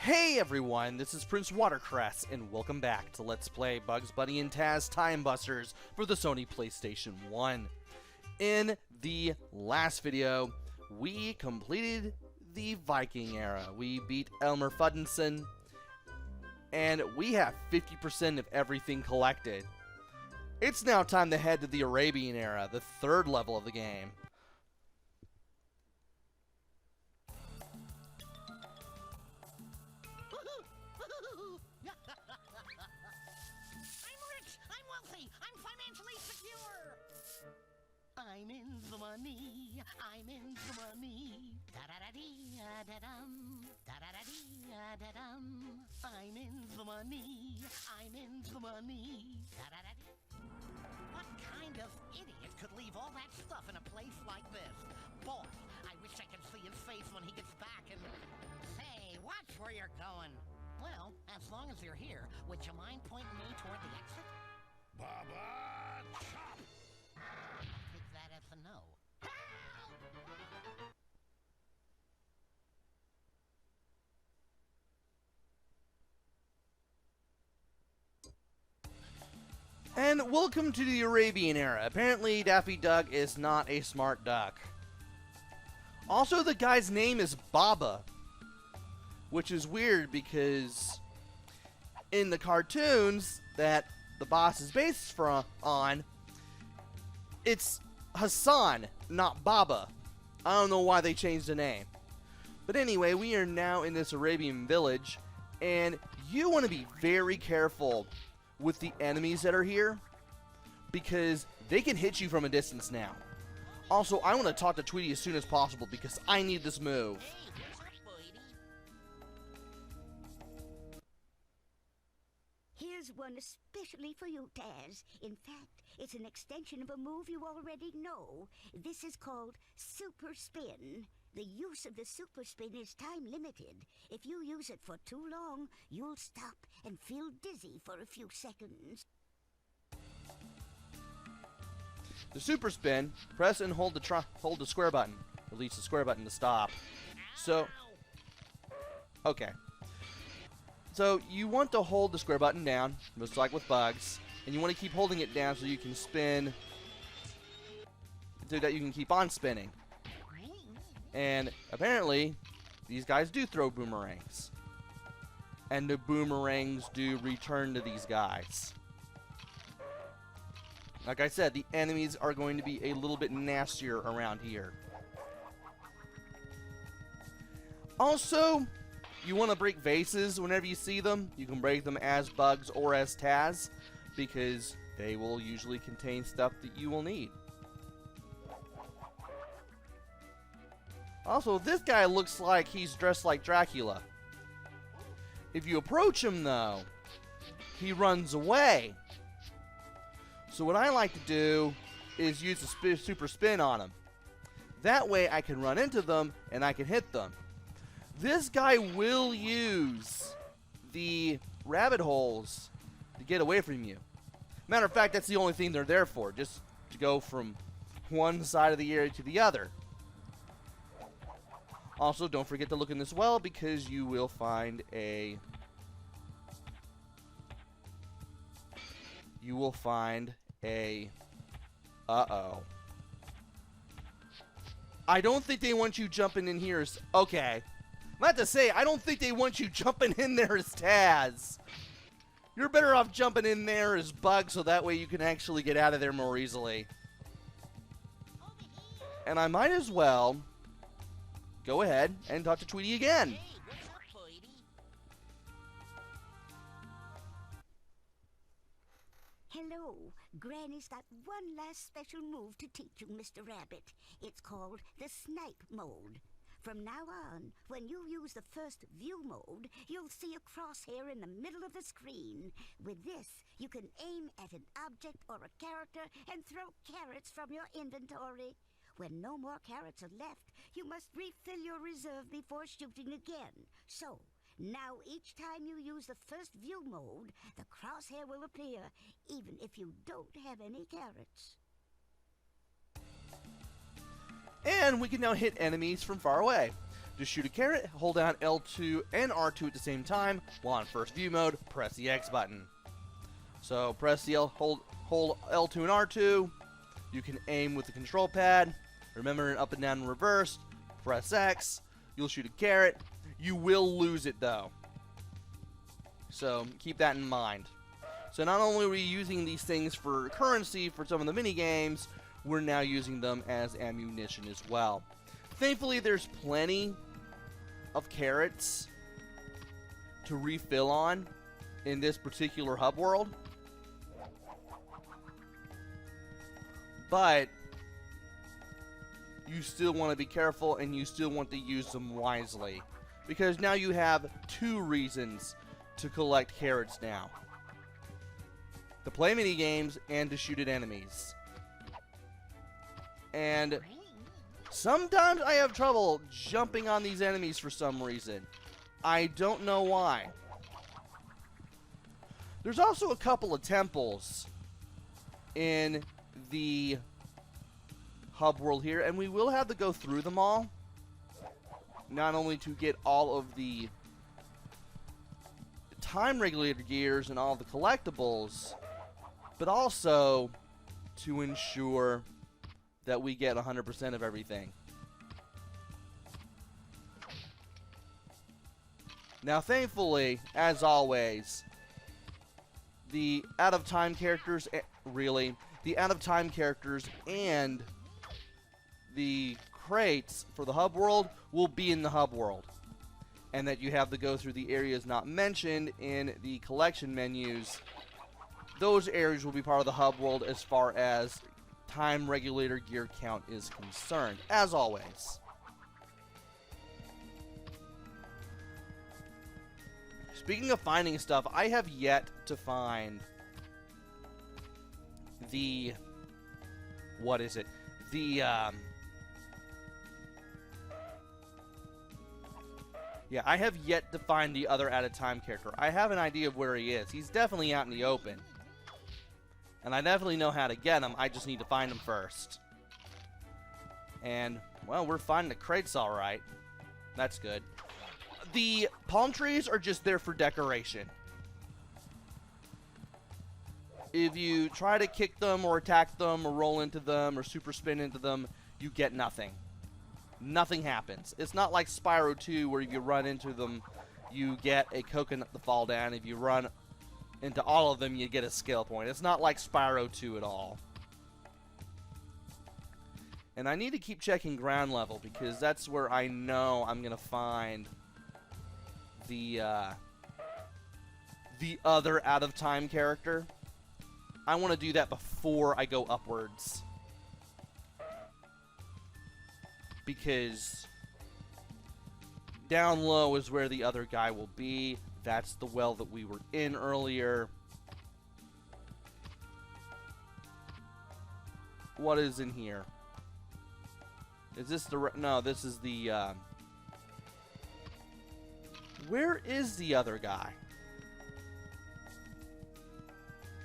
Hey everyone, this is PrinceWatercress, and welcome back to Let's Play Bugs Bunny and Taz Time Busters for the Sony PlayStation 1. In the last video, we completed the Viking era. We beat Elmer Fuddinson, and we have 50% of everything collected. It's now time to head to the Arabian Era, the third level of the game. I'm in the money, I'm in the money. Da-da-da-dee-da-dum, da-da-da-dee-da-dum. I'm in the money, I'm in the money. Da-da-da-dee. What kind of idiot could leave all that stuff in a place like this? Boy, I wish I could see his face when he gets back and... Say, watch where you're going. Well, as long as you're here, would you mind pointing me toward the exit? Baba Chop! Take that as a no. And welcome to the Arabian Era. Apparently, Daffy Duck is not a smart duck. Also, the guy's name is Baba, which is weird because in the cartoons that the boss is based on, it's Hassan, not Baba. I don't know why they changed the name. But anyway, we are now in this Arabian village, and you want to be very careful with the enemies that are here, because they can hit you from a distance now. Also, I want to talk to Tweety as soon as possible because I need this move. Here's one especially for you, Taz. In fact, it's an extension of a move you already know. This is called Super Spin. The use of the Super Spin is time limited. If you use it for too long, you'll stop and feel dizzy for a few seconds. The Super Spin, press and hold the square button. Release the square button to stop. So, okay. So you want to hold the square button down, just like with bugs, and you want to keep holding it down so you can spin, so that you can keep on spinning. And apparently, these guys do throw boomerangs. And the boomerangs do return to these guys. Like I said, the enemies are going to be a little bit nastier around here. Also, you want to break vases whenever you see them. You can break them as bugs or as Taz, because they will usually contain stuff that you will need. Also, this guy looks like he's dressed like Dracula. If you approach him, though, he runs away. So what I like to do is use a super spin on him. That way I can run into them and I can hit them. This guy will use the rabbit holes to get away from you. Matter of fact, that's the only thing they're there for, just to go from one side of the area to the other. Also, don't forget to look in this well, because you will find a... Uh-oh. I don't think they want you jumping in here as... Okay. I'm about to say, I don't think they want you jumping in there as Taz. You're better off jumping in there as Bug, so that way you can actually get out of there more easily. And I might as well go ahead and talk to Tweety again. Hey, what's up, Tweety? Hello. Granny's got one last special move to teach you, Mr. Rabbit. It's called the Snipe Mode. From now on, when you use the first view mode, you'll see a crosshair in the middle of the screen. With this, you can aim at an object or a character and throw carrots from your inventory. When no more carrots are left, you must refill your reserve before shooting again. So, now each time you use the first view mode, the crosshair will appear, even if you don't have any carrots. And we can now hit enemies from far away. To shoot a carrot, hold down L2 and R2 at the same time. While in first view mode, press the X button. So press the hold L2 and R2. You can aim with the control pad. Remember, up and down and reverse. Press X. You'll shoot a carrot. You will lose it though. So keep that in mind. So not only are we using these things for currency for some of the mini games, we're now using them as ammunition as well. Thankfully, there's plenty of carrots to refill on in this particular hub world. But you still want to be careful, and you still want to use them wisely. Because now you have 2 reasons to collect carrots now. To play mini games and to shoot at enemies. And sometimes I have trouble jumping on these enemies for some reason. I don't know why. There's also a couple of temples in the hub world here, and we will have to go through them all. Not only to get all of the time regulator gears and all the collectibles, but also to ensure that we get 100% of everything. Now, thankfully, as always, the out-of-time characters, the out-of-time characters and the crates for the hub world will be in the hub world. And that you have to go through the areas not mentioned in the collection menus. Those areas will be part of the hub world as far as time regulator gear count is concerned, as always. Speaking of finding stuff, I have yet to find the... what is it? The, yeah, I have yet to find the other out-of-time character. I have an idea of where he is. He's definitely out in the open. And I definitely know how to get him. I just need to find him first. And, well, we're finding the crates all right. That's good. The palm trees are just there for decoration. If you try to kick them or attack them or roll into them or super spin into them, you get nothing. Nothing happens. It's not like Spyro 2 where if you run into them, you get a coconut to fall down. If you run into all of them, you get a skill point. It's not like Spyro 2 at all. And I need to keep checking ground level because that's where I know I'm going to find the other out-of-time character. I want to do that before I go upwards. Because down low is where the other guy will be. That's the well that we were in earlier. What is in here? Is this the... no, this is the... where is the other guy?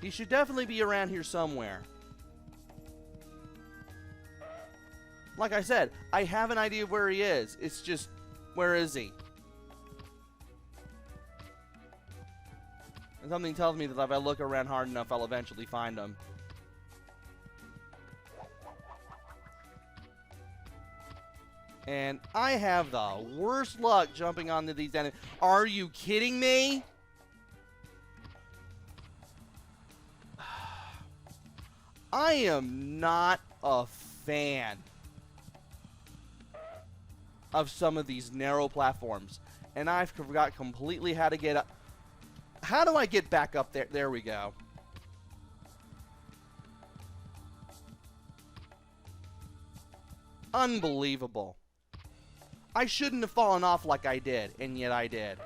He should definitely be around here somewhere. Like I said, I have an idea of where he is. It's just, where is he? And something tells me that if I look around hard enough, I'll eventually find him. And I have the worst luck jumping onto these enemies. Are you kidding me? I am not a fan of some of these narrow platforms. And I forgot completely how to get up. How do I get back up there? There we go. Unbelievable. I shouldn't have fallen off like I did, and yet I did.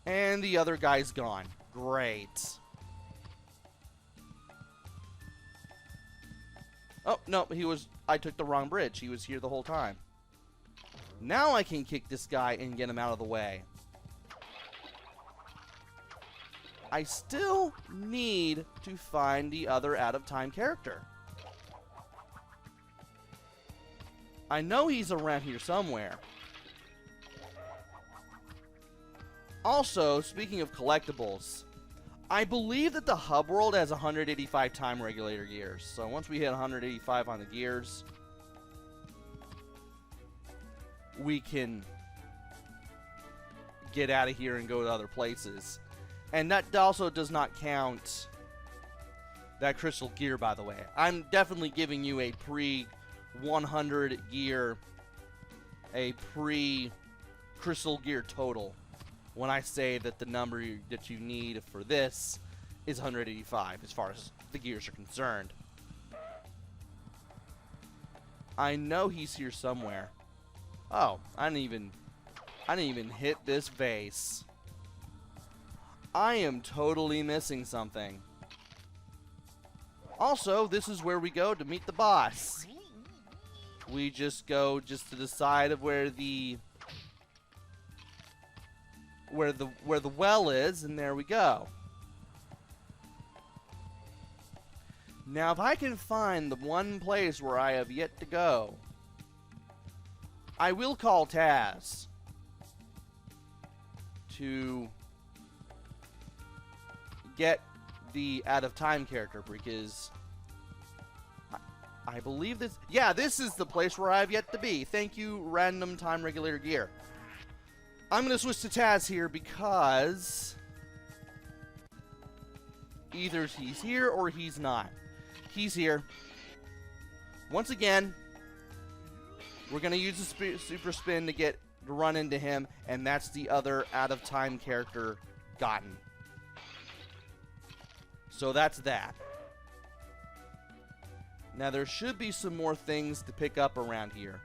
And the other guy's gone. Great. Oh, no, I took the wrong bridge. He was here the whole time. Now I can kick this guy and get him out of the way. I still need to find the other out-of-time character. I know he's around here somewhere. Also, speaking of collectibles, I believe that the hub world has 185 time regulator gears. So once we hit 185 on the gears, we can get out of here and go to other places. And that also does not count that crystal gear, by the way. I'm definitely giving you a pre-100 gear, a pre-crystal gear total when I say that the number that you need for this is 185 as far as the gears are concerned. I know he's here somewhere. Oh, I didn't even hit this vase. I am totally missing something. Also, this is where we go to meet the boss. We just go to the side of where the well is, and there we go. Now, if I can find the one place where I have yet to go, I will call Taz to get the out of time character, because I believe this. Yeah, this is the place where I've yet to be. Thank you, random time regulator gear. I'm going to switch to Taz here because either he's here or he's not. He's here. Once again, we're going to use the super spin to run into him, and that's the other out of time character gotten. So that's that. Now there should be some more things to pick up around here.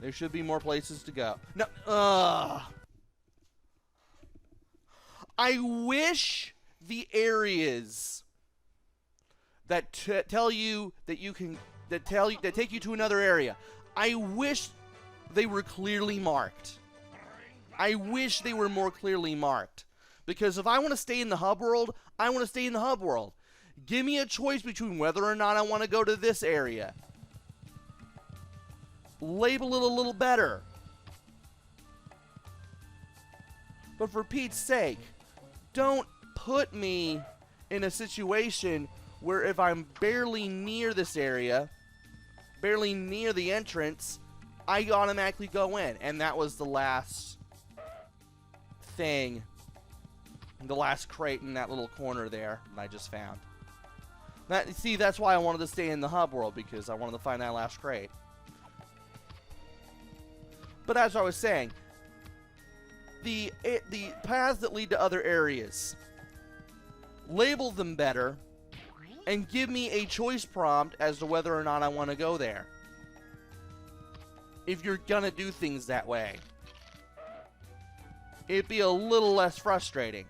There should be more places to go. No, I wish the areas that tell you that you can that take you to another area, I wish they were clearly marked. I wish they were more clearly marked. Because if I want to stay in the hub world, I want to stay in the hub world. Give me a choice between whether or not I want to go to this area. Label it a little better. But for Pete's sake, don't put me in a situation where if I'm barely near this area, barely near the entrance, I automatically go in. And that was the last thing, the last crate in that little corner there that I just found. See, that's why I wanted to stay in the hub world, because I wanted to find that last crate. But as I was saying, the paths that lead to other areas, label them better, and give me a choice prompt as to whether or not I want to go there. If you're gonna do things that way, it'd be a little less frustrating.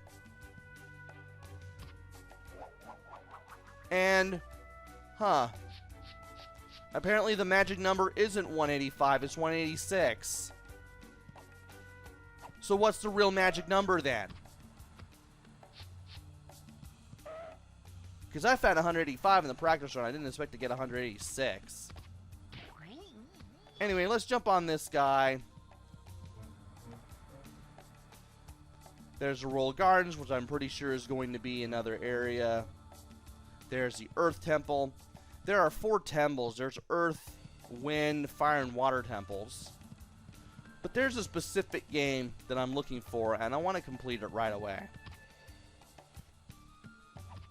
And, apparently the magic number isn't 185, it's 186. So what's the real magic number then? Because I found 185 in the practice run, I didn't expect to get 186. Anyway, let's jump on this guy. There's the Royal Gardens, which I'm pretty sure is going to be another area. There's the Earth Temple. There are 4 temples. There's Earth, Wind, Fire, and Water temples. But there's a specific game that I'm looking for, and I want to complete it right away.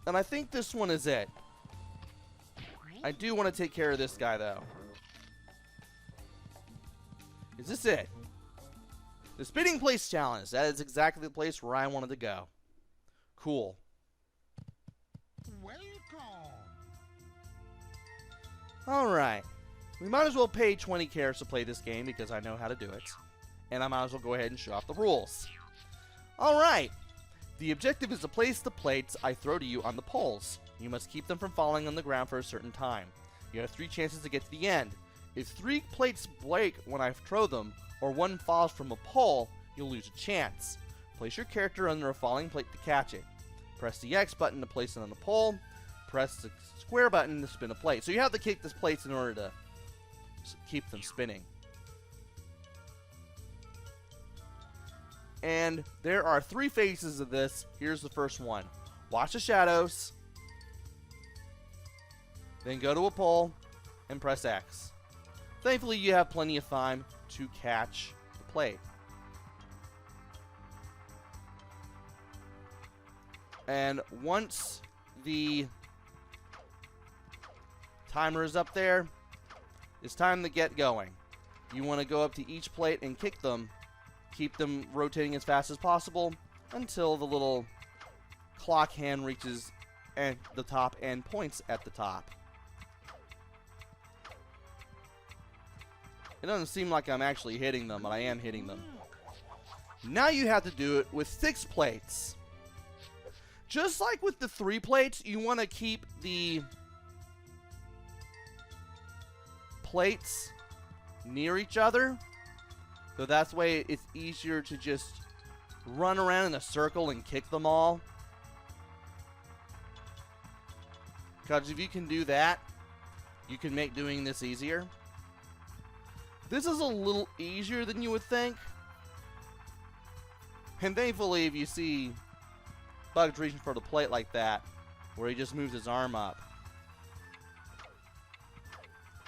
And I think this one is it. I do want to take care of this guy, though. Is this it? The Spinning Place Challenge. That is exactly the place where I wanted to go. Cool. Welcome. Alright. We might as well pay 20 cares to play this game because I know how to do it. And I might as well go ahead and show off the rules. Alright. The objective is to place the plates I throw to you on the poles. You must keep them from falling on the ground for a certain time. You have 3 chances to get to the end. If 3 plates break when I throw them, or one falls from a pole, you'll lose a chance. Place your character under a falling plate to catch it. Press the X button to place it on the pole. Press the square button to spin a plate. So you have to kick this plates in order to keep them spinning. And there are 3 phases of this. Here's the first one. Watch the shadows. Then go to a pole and press X. Thankfully, you have plenty of time to catch the plate. And once the timer is up there, it's time to get going. You want to go up to each plate and kick them. Keep them rotating as fast as possible until the little clock hand reaches the top and points at the top. It doesn't seem like I'm actually hitting them, but I am hitting them. Now you have to do it with 6 plates. Just like with the 3 plates, you want to keep the plates near each other. So that's the way it's easier to just run around in a circle and kick them all. Because if you can do that, you can make doing this easier. This is a little easier than you would think. And thankfully, if you see Bugs reaching for the plate like that, where he just moves his arm up,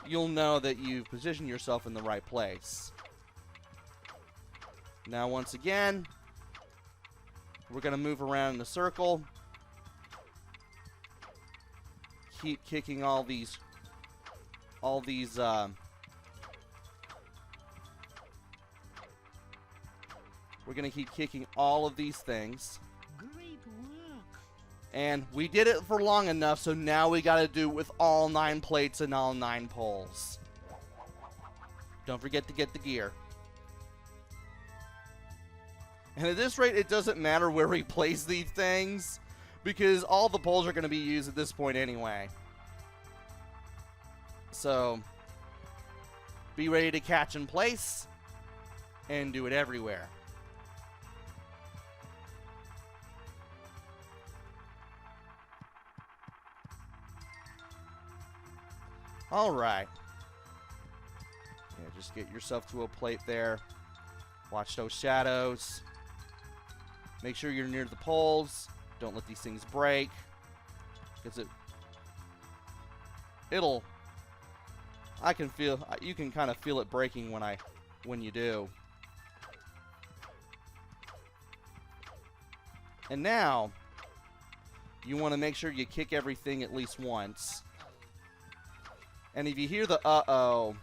you'll know that you've positioned yourself in the right place. Now, once again, we're going to move around in a circle. Keep kicking all these we're going to keep kicking all of these things. Great work. And we did it for long enough, so now we got to do it with all 9 plates and all 9 poles. Don't forget to get the gear. And at this rate, it doesn't matter where we place these things, because all the poles are going to be used at this point anyway. So, be ready to catch in place and do it everywhere. Alright. Yeah, just get yourself to a plate there. Watch those shadows. Make sure you're near the poles. Don't let these things break. Because you can kind of feel it breaking when you do. And now, you want to make sure you kick everything at least once. And if you hear the uh-oh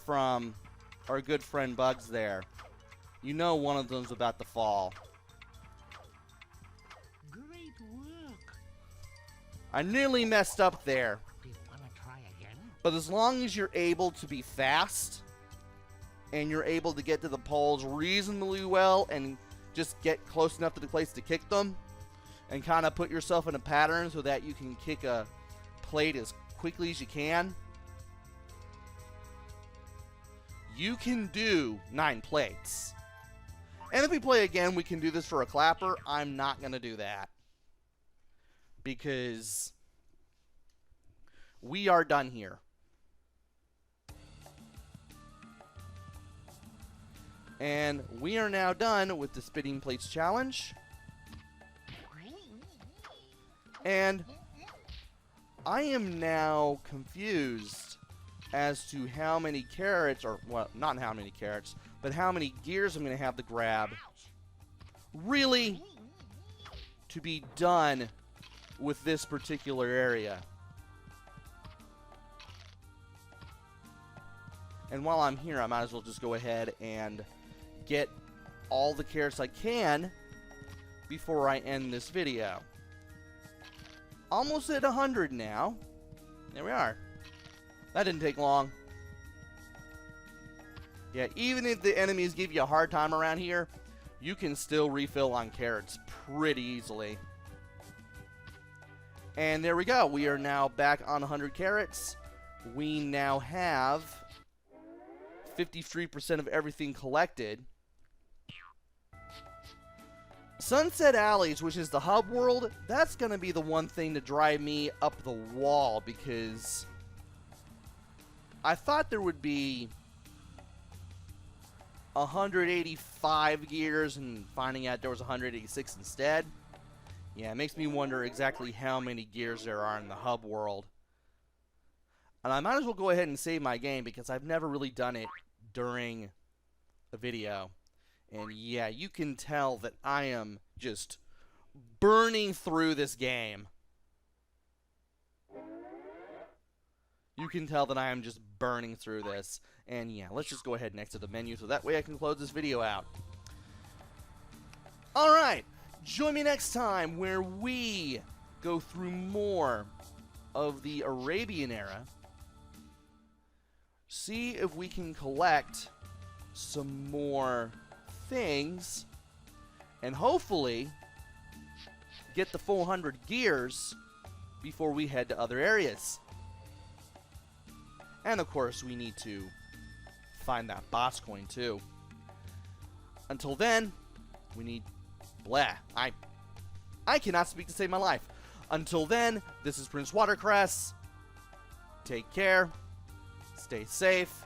from our good friend Bugs there, you know one of them's about to fall. Great work. I nearly messed up there. Do you want to try again? But as long as you're able to be fast and you're able to get to the poles reasonably well and just get close enough to the place to kick them and kind of put yourself in a pattern so that you can kick a plate as quickly as you can, you can do 9 plates. And if we play again, we can do this for a clapper. I'm not going to do that, because we are done here. And we are now done with the Spitting Plates Challenge. And I am now confused as to how many carrots, or, well, not how many carrots, but how many gears I'm going to have to grab, really, to be done with this particular area. And while I'm here, I might as well just go ahead and get all the carrots I can before I end this video. Almost at 100 now. There we are. That didn't take long. Yeah, even if the enemies give you a hard time around here, you can still refill on carrots pretty easily. And there we go. We are now back on 100 carrots. We now have 53% of everything collected. Sunset Alleys, which is the hub world, that's going to be the one thing to drive me up the wall, because I thought there would be 185 gears, and finding out there was 186 instead. Yeah, it makes me wonder exactly how many gears there are in the hub world. And I might as well go ahead and save my game because I've never really done it during a video. And yeah, you can tell that I am just burning through this game. You can tell that I am just burning through this. And yeah, let's just go ahead and exit the menu so that way I can close this video out. Alright, join me next time where we go through more of the Arabian Era. See if we can collect some more things. And hopefully get the 400 gears before we head to other areas. And of course, we need to find that boss coin too. Until then, we need... Blah. I cannot speak to save my life. Until then, this is PrinceWatercress. Take care, stay safe,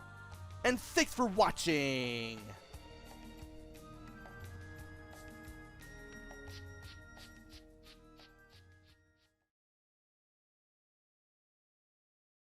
and thanks for watching!